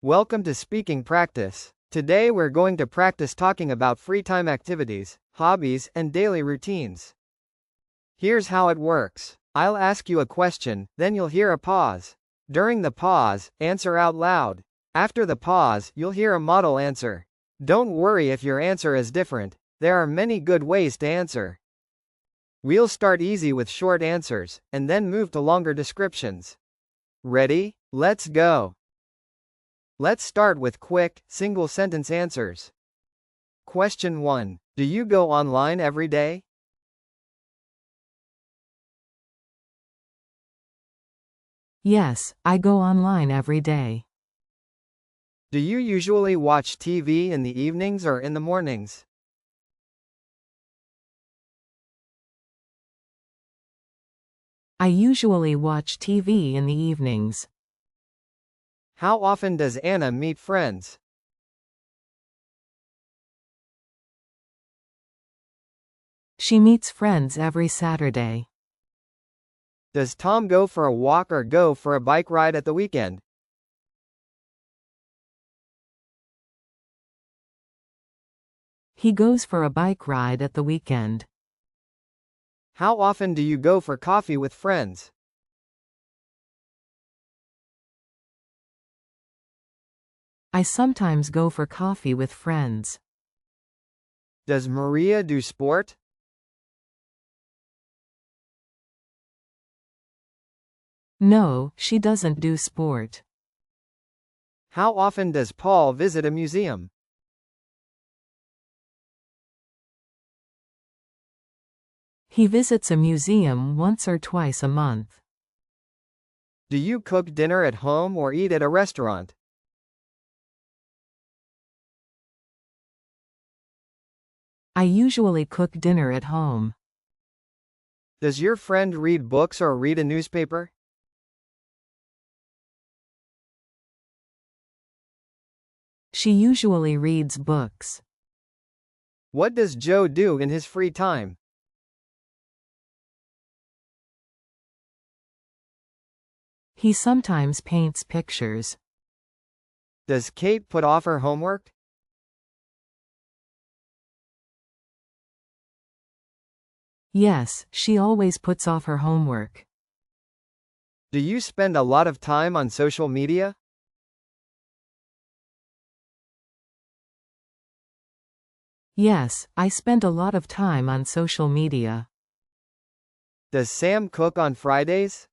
Welcome to Speaking Practice. Today we're going to practice talking about free time activities, hobbies, and daily routines. Here's how it works. I'll ask you a question, then you'll hear a pause. During the pause, answer out loud. After the pause, you'll hear a model answer. Don't worry if your answer is different. There are many good ways to answer. We'll start easy with short answers, and then move to longer descriptions. Ready? Let's go. Let's start with quick, single-sentence answers. Question 1. Do you go online every day? Yes, I go online every day. Do you usually watch TV in the evenings or in the mornings? I usually watch TV in the evenings. How often does Anna meet friends? She meets friends every Saturday. Does Tom go for a walk or go for a bike ride at the weekend? He goes for a bike ride at the weekend. How often do you go for coffee with friends? I sometimes go for coffee with friends. Does Maria do sport? No, she doesn't do sport. How often does Paul visit a museum? He visits a museum once or twice a month. Do you cook dinner at home or eat at a restaurant? I usually cook dinner at home. Does your friend read books or read a newspaper? She usually reads books. What does Joe do in his free time? He sometimes paints pictures. Does Kate put off her homework? Yes, she always puts off her homework. Do you spend a lot of time on social media? Yes, I spend a lot of time on social media. Does Sam cook on Fridays?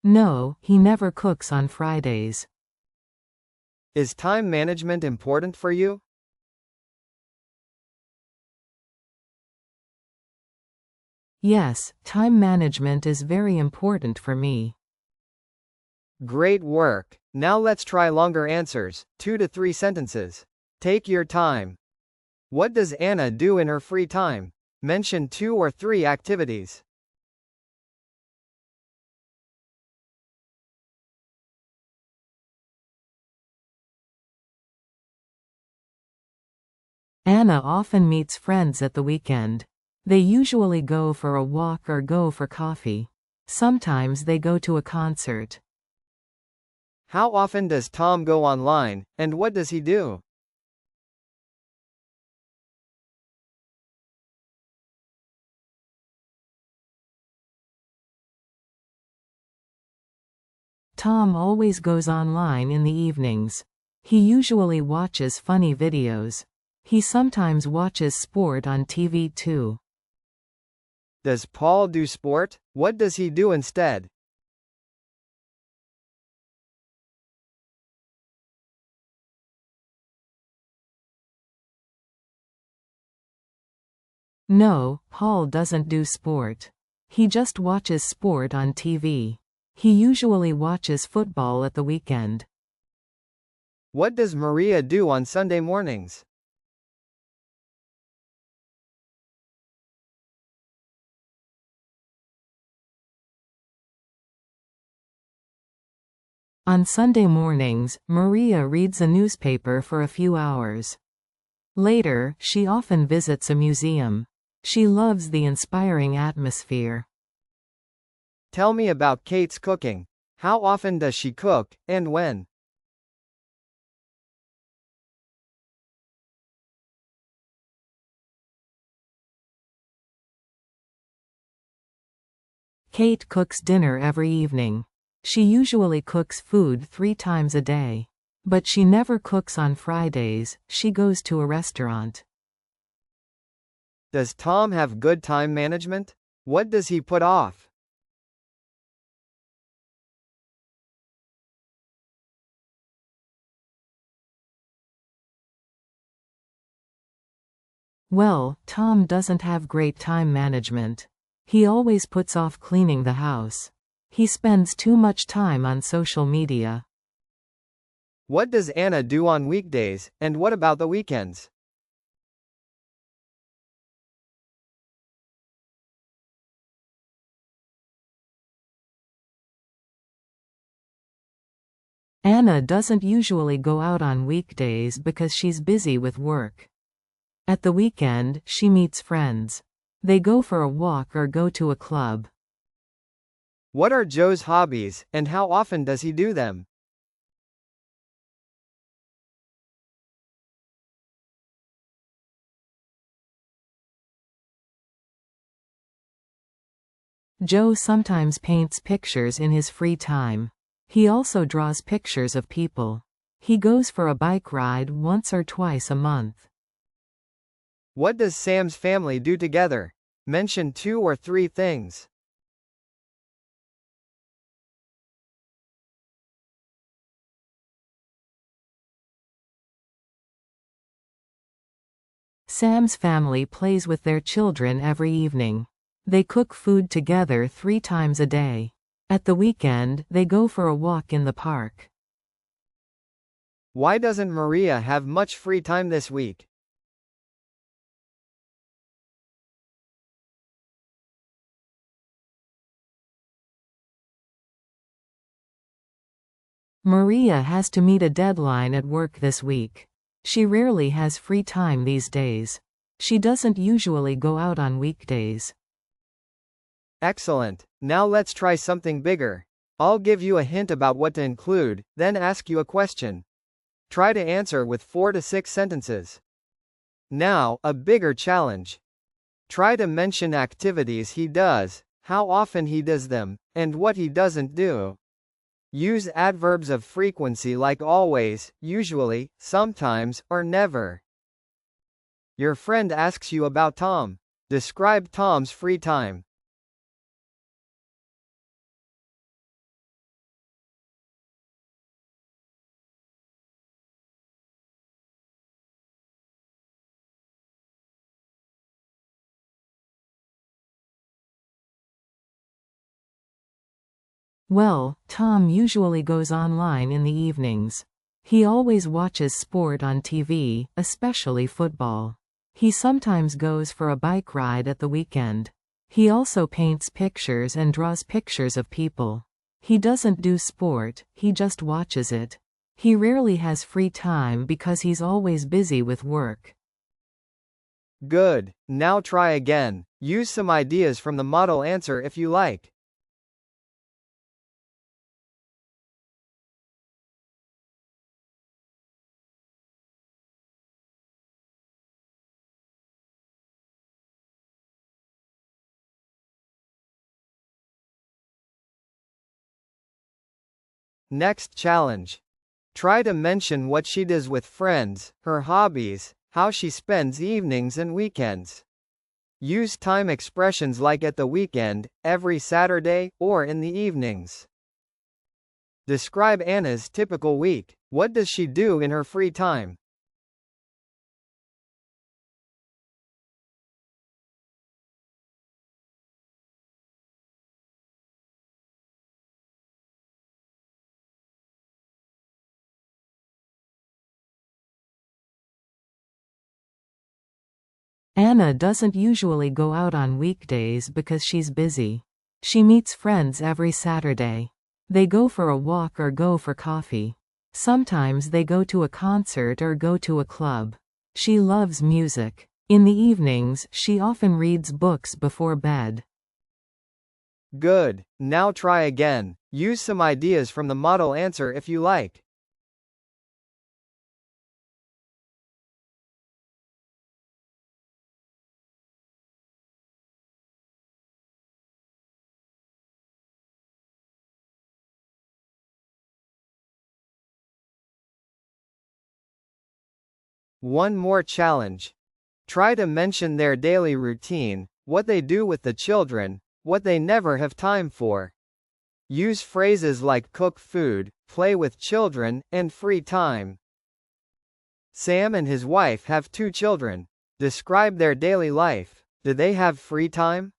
No, he never cooks on Fridays. Is time management important for you? Yes, time management is very important for me. Great work. Now let's try longer answers, 2 to 3 sentences. Take your time. What does Anna do in her free time? Mention 2 or 3 activities. Anna often meets friends at the weekend. They usually go for a walk or go for coffee. Sometimes they go to a concert. How often does Tom go online, and what does he do? Tom always goes online in the evenings. He usually watches funny videos. He sometimes watches sport on TV too. Does Paul do sport? What does he do instead? No, Paul doesn't do sport. He just watches sport on TV. He usually watches football at the weekend. What does Maria do on Sunday mornings? On Sunday mornings, Maria reads a newspaper for a few hours. Later, she often visits a museum. She loves the inspiring atmosphere. Tell me about Kate's cooking. How often does she cook, and when? Kate cooks dinner every evening. She usually cooks food 3 times a day. But she never cooks on Fridays, she goes to a restaurant. Does Tom have good time management? What does he put off? Well, Tom doesn't have great time management. He always puts off cleaning the house. He spends too much time on social media. What does Anna do on weekdays, and what about the weekends? Anna doesn't usually go out on weekdays because she's busy with work. At the weekend, she meets friends. They go for a walk or go to a club. What are Joe's hobbies, and how often does he do them? Joe sometimes paints pictures in his free time. He also draws pictures of people. He goes for a bike ride once or twice a month. What does Sam's family do together? Mention 2 or 3 things. Sam's family plays with their children every evening. They cook food together 3 times a day. At the weekend, they go for a walk in the park. Why doesn't Maria have much free time this week? Maria has to meet a deadline at work this week. She rarely has free time these days. She doesn't usually go out on weekdays. Excellent. Now let's try something bigger. I'll give you a hint about what to include, then ask you a question. Try to answer with 4 to 6 sentences. Now, a bigger challenge. Try to mention activities he does, how often he does them, and what he doesn't do. Use adverbs of frequency like always, usually, sometimes, or never. Your friend asks you about Tom. Describe Tom's free time. Well, Tom usually goes online in the evenings. He always watches sport on TV, especially football. He sometimes goes for a bike ride at the weekend. He also paints pictures and draws pictures of people. He doesn't do sport, he just watches it. He rarely has free time because he's always busy with work. Good. Now try again. Use some ideas from the model answer if you like. Next challenge. Try to mention what she does with friends, her hobbies, how she spends evenings and weekends. Use time expressions like at the weekend, every Saturday, or in the evenings. Describe Anna's typical week. What does she do in her free time? Anna doesn't usually go out on weekdays because she's busy. She meets friends every Saturday. They go for a walk or go for coffee. Sometimes they go to a concert or go to a club. She loves music. In the evenings, she often reads books before bed. Good. Now try again. Use some ideas from the model answer if you like. One more challenge. Try to mention their daily routine, what they do with the children, what they never have time for. Use phrases like cook food, play with children, and free time. Sam and his wife have 2 children. Describe their daily life. Do they have free time?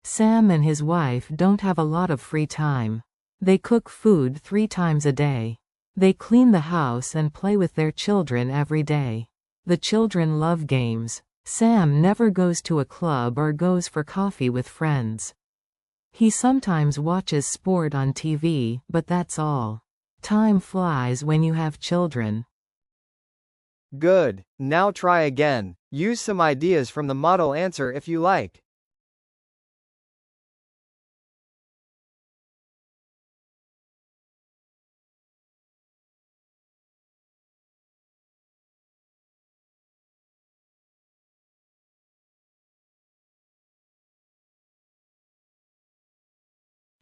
Sam and his wife don't have a lot of free time. They cook food 3 times a day. They clean the house and play with their children every day. The children love games. Sam never goes to a club or goes for coffee with friends. He sometimes watches sport on TV, but that's all. Time flies when you have children. Good. Now try again. Use some ideas from the model answer if you like.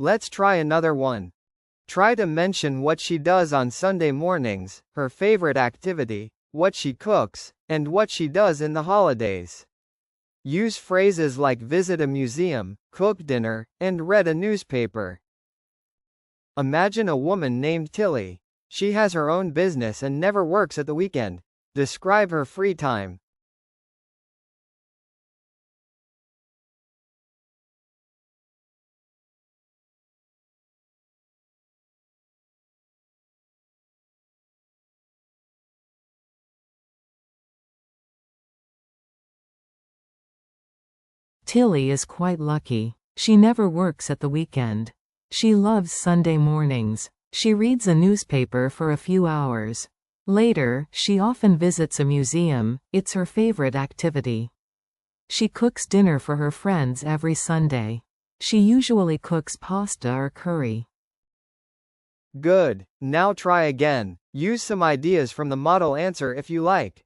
Let's try another one. Try to mention what she does on Sunday mornings, her favorite activity, what she cooks, and what she does in the holidays. Use phrases like visit a museum, cook dinner, and read a newspaper. Imagine a woman named Tilly. She has her own business and never works at the weekend. Describe her free time. Tilly is quite lucky. She never works at the weekend. She loves Sunday mornings. She reads a newspaper for a few hours. Later, she often visits a museum. It's her favorite activity. She cooks dinner for her friends every Sunday. She usually cooks pasta or curry. Good. Now try again. Use some ideas from the model answer if you like.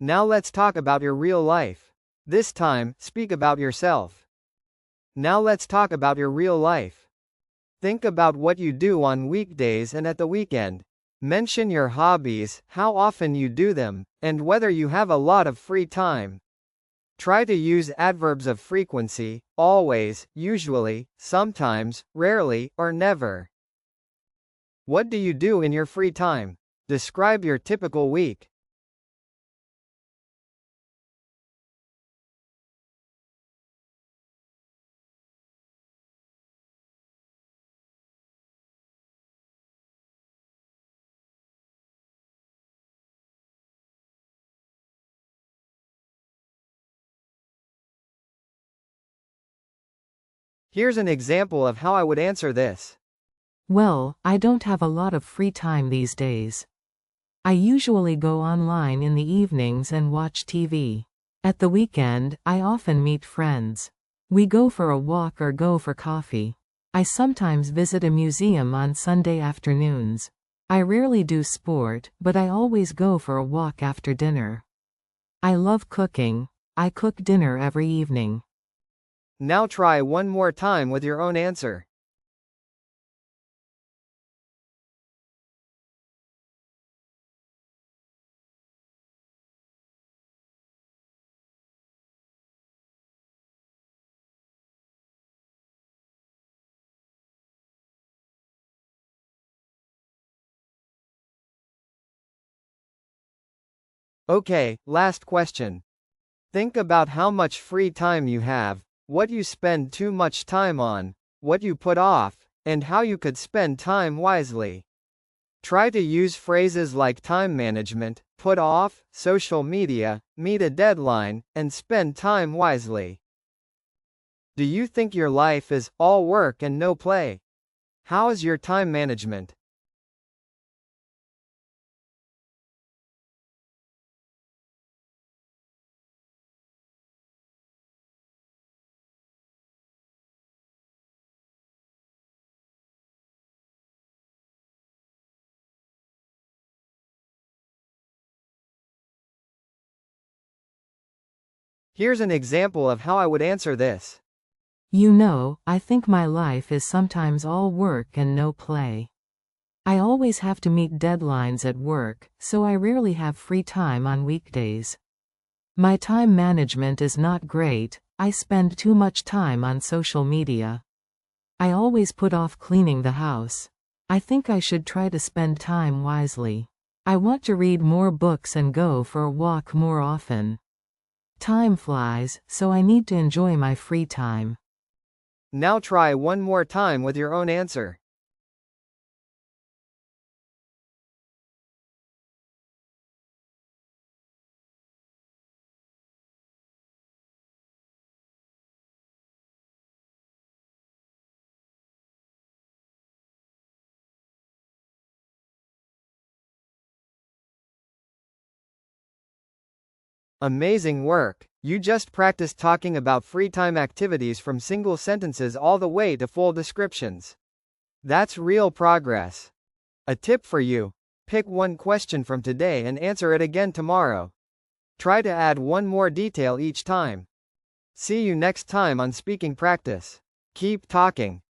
Now let's talk about your real life. This time, speak about yourself. Now let's talk about your real life. Think about what you do on weekdays and at the weekend. Mention your hobbies, how often you do them, and whether you have a lot of free time. Try to use adverbs of frequency, always, usually, sometimes, rarely, or never. What do you do in your free time? Describe your typical week. Here's an example of how I would answer this. Well, I don't have a lot of free time these days. I usually go online in the evenings and watch TV. At the weekend, I often meet friends. We go for a walk or go for coffee. I sometimes visit a museum on Sunday afternoons. I rarely do sport, but I always go for a walk after dinner. I love cooking. I cook dinner every evening. Now try one more time with your own answer. Okay, last question. Think about how much free time you have, what you spend too much time on, what you put off, and how you could spend time wisely. Try to use phrases like time management, put off, social media, meet a deadline, and spend time wisely. Do you think your life is all work and no play? How is your time management? Here's an example of how I would answer this. You know, I think my life is sometimes all work and no play. I always have to meet deadlines at work, so I rarely have free time on weekdays. My time management is not great, I spend too much time on social media. I always put off cleaning the house. I think I should try to spend time wisely. I want to read more books and go for a walk more often. Time flies, so I need to enjoy my free time. Now try one more time with your own answer. Amazing work! You just practiced talking about free time activities from single sentences all the way to full descriptions. That's real progress. A tip for you: pick one question from today and answer it again tomorrow. Try to add one more detail each time. See you next time on Speaking Practice. Keep talking.